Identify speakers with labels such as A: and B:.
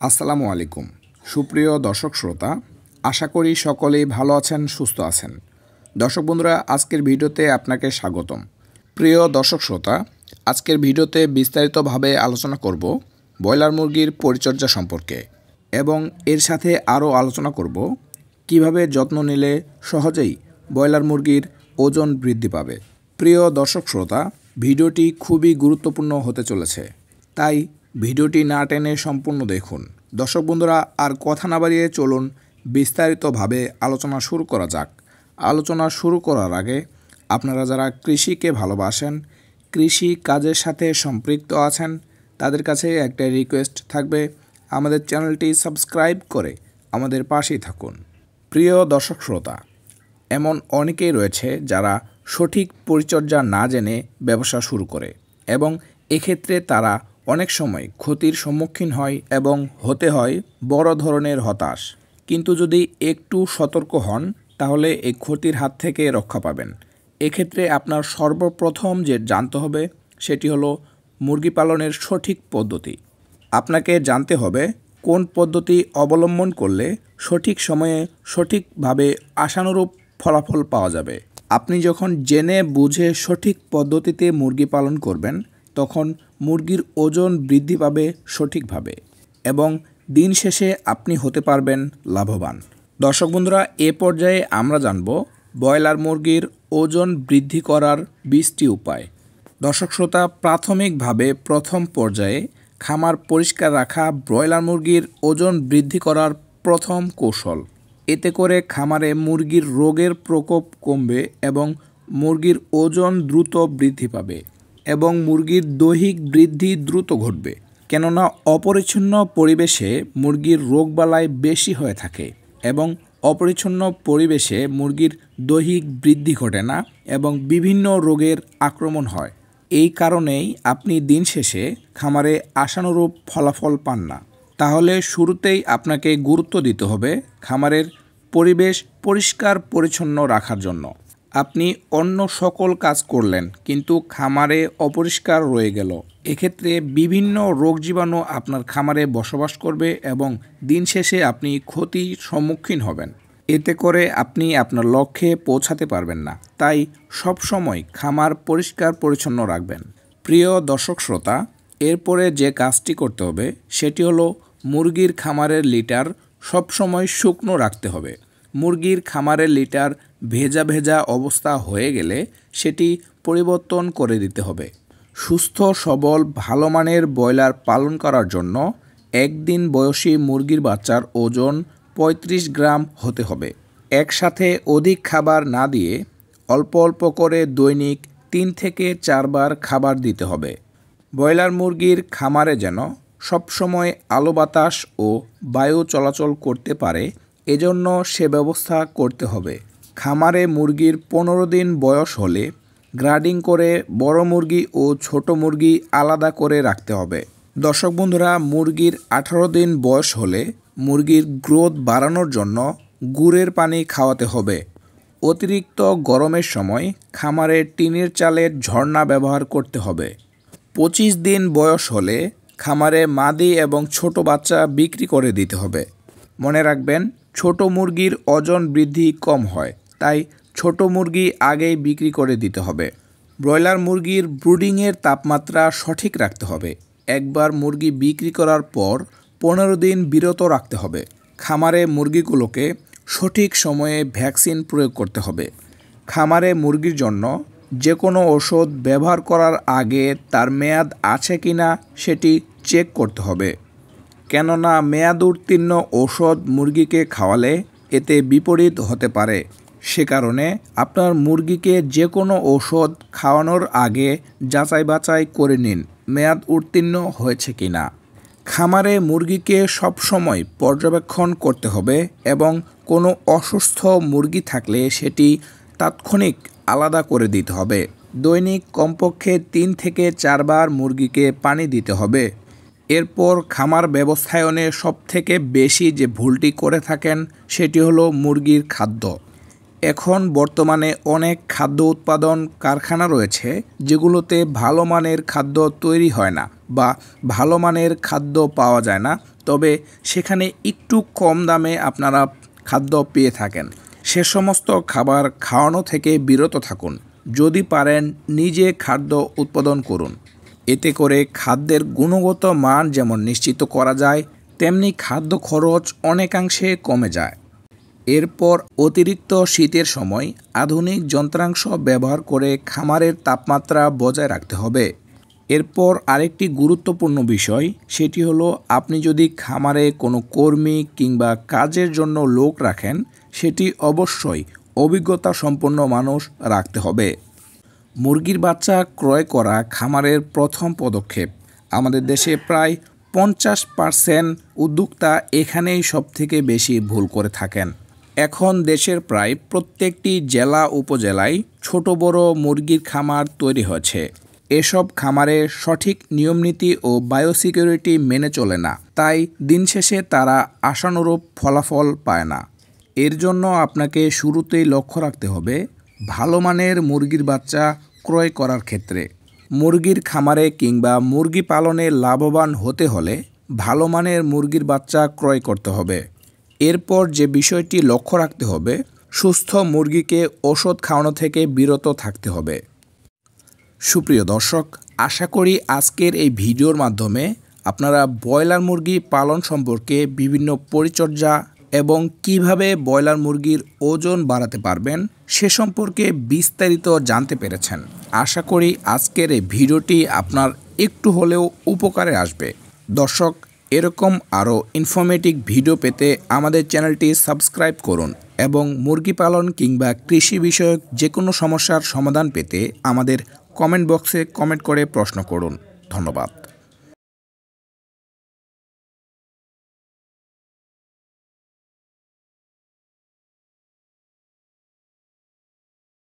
A: আসসালামু আলাইকুম সুপ্রিয় দর্শক শ্রোতা, আশা করি সকলেই ভালো আছেন, সুস্থ আছেন। দর্শক বন্ধুরা, আজকের ভিডিওতে আপনাকে স্বাগতম। প্রিয় দর্শক শ্রোতা, আজকের ভিডিওতে বিস্তারিতভাবে আলোচনা করব ব্রয়লার মুরগির পরিচর্যা সম্পর্কে এবং এর সাথে আরও আলোচনা করব কিভাবে যত্ন নিলে সহজেই ব্রয়লার মুরগির ওজন বৃদ্ধি পাবে। প্রিয় দর্শক শ্রোতা, ভিডিওটি খুবই গুরুত্বপূর্ণ হতে চলেছে, তাই ভিডিওটি না টেনে সম্পূর্ণ দেখুন। দর্শক বন্ধুরা, আর কথা না বাড়িয়ে চলুন বিস্তারিতভাবে আলোচনা শুরু করা যাক। আলোচনা শুরু করার আগে আপনারা যারা কৃষিকে ভালোবাসেন, কৃষি কাজের সাথে সম্পৃক্ত আছেন, তাদের কাছে একটা রিকোয়েস্ট থাকবে, আমাদের চ্যানেলটি সাবস্ক্রাইব করে আমাদের পাশেই থাকুন। প্রিয় দর্শক শ্রোতা, এমন অনেকেই রয়েছে যারা সঠিক পরিচর্যা না জেনে ব্যবসা শুরু করে এবং এক্ষেত্রে তারা অনেক সময় ক্ষতির সম্মুখীন হয় এবং হতে হয় বড় ধরনের হতাশ। কিন্তু যদি একটু সতর্ক হন তাহলে এই ক্ষতির হাত থেকে রক্ষা পাবেন। এক্ষেত্রে আপনার সর্বপ্রথম যে জানতে হবে সেটি হলো মুরগি পালনের সঠিক পদ্ধতি। আপনাকে জানতে হবে কোন পদ্ধতি অবলম্বন করলে সঠিক সময়ে সঠিকভাবে আশানুরূপ ফলাফল পাওয়া যাবে। আপনি যখন জেনে বুঝে সঠিক পদ্ধতিতে মুরগি পালন করবেন তখন মুরগির ওজন বৃদ্ধি পাবে সঠিকভাবে এবং দিন শেষে আপনি হতে পারবেন লাভবান। দর্শক বন্ধুরা, এ পর্যায়ে আমরা জানব ব্রয়লার মুরগির ওজন বৃদ্ধি করার 20টি উপায়। দর্শক শ্রোতা, প্রাথমিকভাবে প্রথম পর্যায়ে খামার পরিষ্কার রাখা ব্রয়লার মুরগির ওজন বৃদ্ধি করার প্রথম কৌশল। এতে করে খামারে মুরগির রোগের প্রকোপ কমবে এবং মুরগির ওজন দ্রুত বৃদ্ধি পাবে এবং মুরগির দৈহিক বৃদ্ধি দ্রুত ঘটবে। কেননা অপরিচ্ছন্ন পরিবেশে মুরগির রোগবালাই বেশি হয়ে থাকে এবং অপরিচ্ছন্ন পরিবেশে মুরগির দৈহিক বৃদ্ধি ঘটে না এবং বিভিন্ন রোগের আক্রমণ হয়। এই কারণেই আপনি দিন শেষে খামারে আশানুরূপ ফলাফল পান না। তাহলে শুরুতেই আপনাকে গুরুত্ব দিতে হবে খামারের পরিবেশ পরিষ্কার পরিচ্ছন্ন রাখার জন্য। আপনি অন্য সকল কাজ করলেন কিন্তু খামারে অপরিষ্কার রয়ে গেল, এক্ষেত্রে বিভিন্ন রোগ জীবাণু আপনার খামারে বসবাস করবে এবং দিন শেষে আপনি ক্ষতির সম্মুখীন হবেন। এতে করে আপনি আপনার লক্ষ্যে পৌঁছাতে পারবেন না। তাই সবসময় খামার পরিষ্কার পরিচ্ছন্ন রাখবেন। প্রিয় দর্শক শ্রোতা, এরপরে যে কাজটি করতে হবে সেটি হলো মুরগির খামারের লিটার সবসময় শুকনো রাখতে হবে। মুরগির খামারের লিটার ভেজা ভেজা অবস্থা হয়ে গেলে সেটি পরিবর্তন করে দিতে হবে। সুস্থ সবল ভালো মানের ব্রয়লার পালন করার জন্য একদিন বয়সী মুরগির বাচ্চার ওজন 35 গ্রাম হতে হবে। একসাথে অধিক খাবার না দিয়ে অল্প অল্প করে দৈনিক 3 থেকে 4 বার খাবার দিতে হবে। ব্রয়লার মুরগির খামারে যেন সবসময় আলো বাতাস ও বায়ু চলাচল করতে পারে, এজন্য সে ব্যবস্থা করতে হবে। খামারে মুরগির 15 দিন বয়স হলে গ্রেডিং করে বড় মুরগি ও ছোট মুরগি আলাদা করে রাখতে হবে। দর্শক বন্ধুরা, মুরগির 18 দিন বয়স হলে মুরগির গ্রোথ বাড়ানোর জন্য গুড়ের পানি খাওয়াতে হবে। অতিরিক্ত গরমের সময় খামারে টিনের চালের ঝর্ণা ব্যবহার করতে হবে। 25 দিন বয়স হলে খামারে মাদি এবং ছোট বাচ্চা বিক্রি করে দিতে হবে। মনে রাখবেন, ছোট মুরগির ওজন বৃদ্ধি কম হয়, তাই ছোট মুরগি আগেই বিক্রি করে দিতে হবে। ব্রয়লার মুরগির ব্রুডিংয়ের তাপমাত্রা সঠিক রাখতে হবে। একবার মুরগি বিক্রি করার পর 15 দিন বিরত রাখতে হবে। খামারে মুরগিগুলোকে সঠিক সময়ে ভ্যাকসিন প্রয়োগ করতে হবে। খামারে মুরগির জন্য যে কোনো ওষুধ ব্যবহার করার আগে তার মেয়াদ আছে কিনা সেটি চেক করতে হবে। কেননা মেয়াদ উত্তীর্ণ ঔষধ মুরগিকে খাওয়ালে এতে বিপরীত হতে পারে। সে কারণে আপনার মুরগিকে যে কোনো ঔষধ খাওয়ানোর আগে যাচাই বাছাই করে নিন মেয়াদ উত্তীর্ণ হয়েছে কিনা। খামারে মুরগিকে সবসময় পর্যবেক্ষণ করতে হবে এবং কোনো অসুস্থ মুরগি থাকলে সেটি তাৎক্ষণিক আলাদা করে দিতে হবে। দৈনিক কমপক্ষে 3 থেকে 4 বার মুরগিকে পানি দিতে হবে। এরপর খামার ব্যবস্থায়নে সবথেকে বেশি যে ভুলটি করে থাকেন সেটি হলো মুরগির খাদ্য। এখন বর্তমানে অনেক খাদ্য উৎপাদন কারখানা রয়েছে যেগুলোতে ভালো মানের খাদ্য তৈরি হয় না বা ভালো মানের খাদ্য পাওয়া যায় না। তবে সেখানে একটু কম দামে আপনারা খাদ্য পেয়ে থাকেন। সে সমস্ত খাবার খাওয়ানো থেকে বিরত থাকুন। যদি পারেন নিজে খাদ্য উৎপাদন করুন। এতে করে খাদ্যের গুণগত মান যেমন নিশ্চিত করা যায়, তেমনি খাদ্য খরচ অনেকাংশে কমে যায়। এরপর অতিরিক্ত শীতের সময় আধুনিক যন্ত্রাংশ ব্যবহার করে খামারের তাপমাত্রা বজায় রাখতে হবে। এরপর আরেকটি গুরুত্বপূর্ণ বিষয়, সেটি হলো আপনি যদি খামারে কোনো কর্মী কিংবা কাজের জন্য লোক রাখেন, সেটি অবশ্যই অভিজ্ঞতা সম্পন্ন মানুষ রাখতে হবে। মুরগির বাচ্চা ক্রয় করা খামারের প্রথম পদক্ষেপ। আমাদের দেশে প্রায় 50% উদ্যোক্তা এখানেই সবথেকে বেশি ভুল করে থাকেন। এখন দেশের প্রায় প্রত্যেকটি জেলা উপজেলায় ছোট বড় মুরগির খামার তৈরি হয়েছে। এসব খামারে সঠিক নিয়মনীতি ও বায়োসিকিউরিটি মেনে চলে না, তাই দিন শেষে তারা আশানুরূপ ফলাফল পায় না। এর জন্য আপনাকে শুরুতেই লক্ষ্য রাখতে হবে ভালো মানের মুরগির বাচ্চা ক্রয় করার ক্ষেত্রে। মুরগির খামারে কিংবা মুরগি পালনে লাভবান হতে হলে ভালো মানের মুরগির বাচ্চা ক্রয় করতে হবে। এরপর যে বিষয়টি লক্ষ্য রাখতে হবে, সুস্থ মুরগিকে ওষুধ খাওয়ানো থেকে বিরত থাকতে হবে। সুপ্রিয় দর্শক, আশা করি আজকের এই ভিডিওর মাধ্যমে আপনারা ব্রয়লার মুরগি পালন সম্পর্কে বিভিন্ন পরিচর্যা এবং কিভাবে ব্রয়লার মুরগির ওজন বাড়াতে পারবেন সে সম্পর্কে বিস্তারিত জানতে পেরেছেন। আশা করি আজকের এই ভিডিওটি আপনার একটু হলেও উপকারে আসবে। দর্শক, এরকম আরও ইনফরমেটিভ ভিডিও পেতে আমাদের চ্যানেলটি সাবস্ক্রাইব করুন এবং মুরগি পালন কিংবা কৃষি বিষয়ক যে কোনো সমস্যার সমাধান পেতে আমাদের কমেন্ট বক্সে কমেন্ট করে প্রশ্ন করুন। ধন্যবাদ।